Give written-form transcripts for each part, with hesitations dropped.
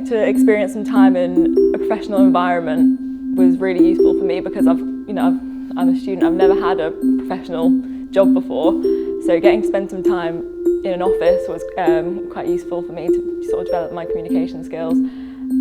to experience some time in a professional environment was really useful for me because I'm a student. I've never had a professional job before, so getting to spend some time in an office was quite useful for me to sort of develop my communication skills,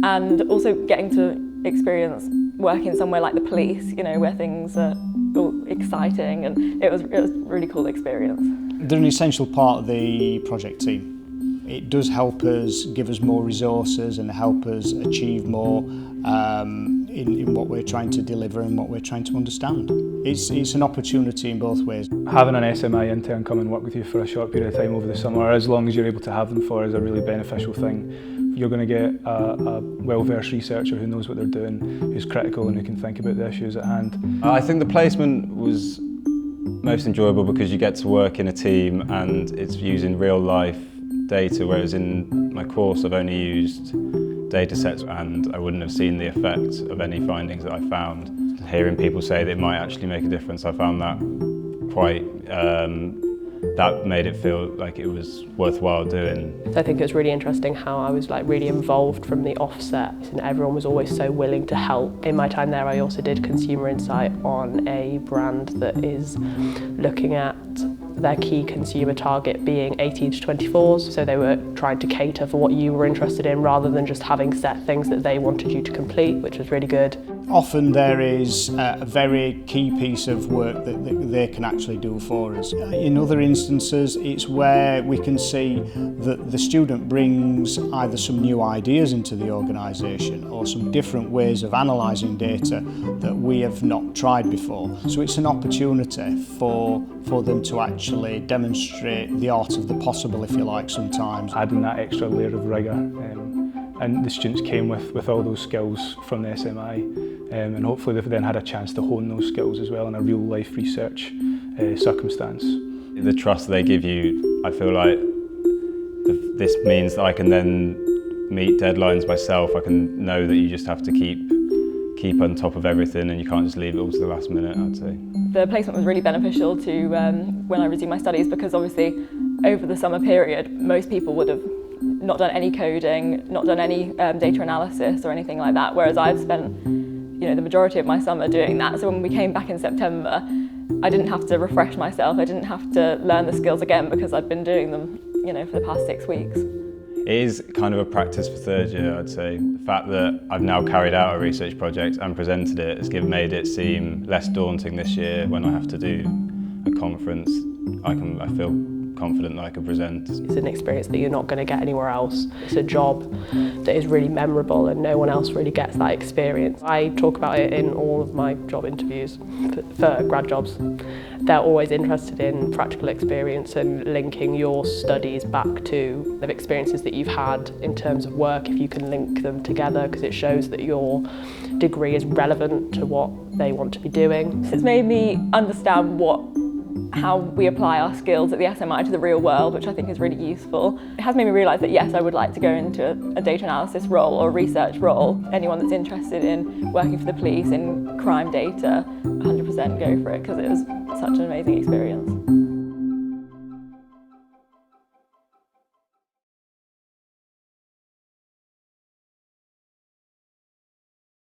and also getting to experience working somewhere like the police, where things are all exciting, and it was a really cool experience. They're an essential part of the project team. It does help us, give us more resources and help us achieve more in what we're trying to deliver and what we're trying to understand. It's an opportunity in both ways. Having an SMI intern come and work with you for a short period of time over the summer, or as long as you're able to have them for, is a really beneficial thing. You're going to get a well-versed researcher who knows what they're doing, who's critical and who can think about the issues at hand. I think the placement was most enjoyable because you get to work in a team and it's using real-life data, whereas in my course I've only used data sets and I wouldn't have seen the effect of any findings that I found. Hearing people say that it might actually make a difference, I found that quite, that made it feel like it was worthwhile doing. So I think it was really interesting how I was really involved from the offset, and everyone was always so willing to help. In my time there I also did consumer insight on a brand that is looking at their key consumer target being 18 to 24s, so they were trying to cater for what you were interested in rather than just having set things that they wanted you to complete, which was really good. Often there is a very key piece of work that they can actually do for us. In other instances, it's where we can see that the student brings either some new ideas into the organisation or some different ways of analysing data that we have not tried before. So it's an opportunity for them to actually demonstrate the art of the possible, if you like, sometimes. Adding that extra layer of rigour, and the students came with all those skills from the SMI, and hopefully they've then had a chance to hone those skills as well in a real life research circumstance. The trust they give you, I feel like this means that I can then meet deadlines myself. I can know that you just have to keep on top of everything and you can't just leave it all to the last minute, I'd say. The placement was really beneficial to when I resumed my studies, because obviously over the summer period most people would have not done any coding, not done any data analysis or anything like that, whereas I'd spent the majority of my summer doing that. So when we came back in September, I didn't have to refresh myself, I didn't have to learn the skills again because I'd been doing them for the past 6 weeks. It is kind of a practice for third year, I'd say. The fact that I've now carried out a research project and presented it has made it seem less daunting this year. When I have to do a conference, I feel confident that I can present. It's an experience that you're not going to get anywhere else. It's a job that is really memorable and no one else really gets that experience. I talk about it in all of my job interviews for grad jobs. They're always interested in practical experience and linking your studies back to the experiences that you've had in terms of work, if you can link them together, because it shows that your degree is relevant to what they want to be doing. It's made me understand how we apply our skills at the SMI to the real world, which I think is really useful. It has made me realise that yes, I would like to go into a data analysis role or a research role. Anyone that's interested in working for the police in crime data, 100% go for it, because it was such an amazing experience.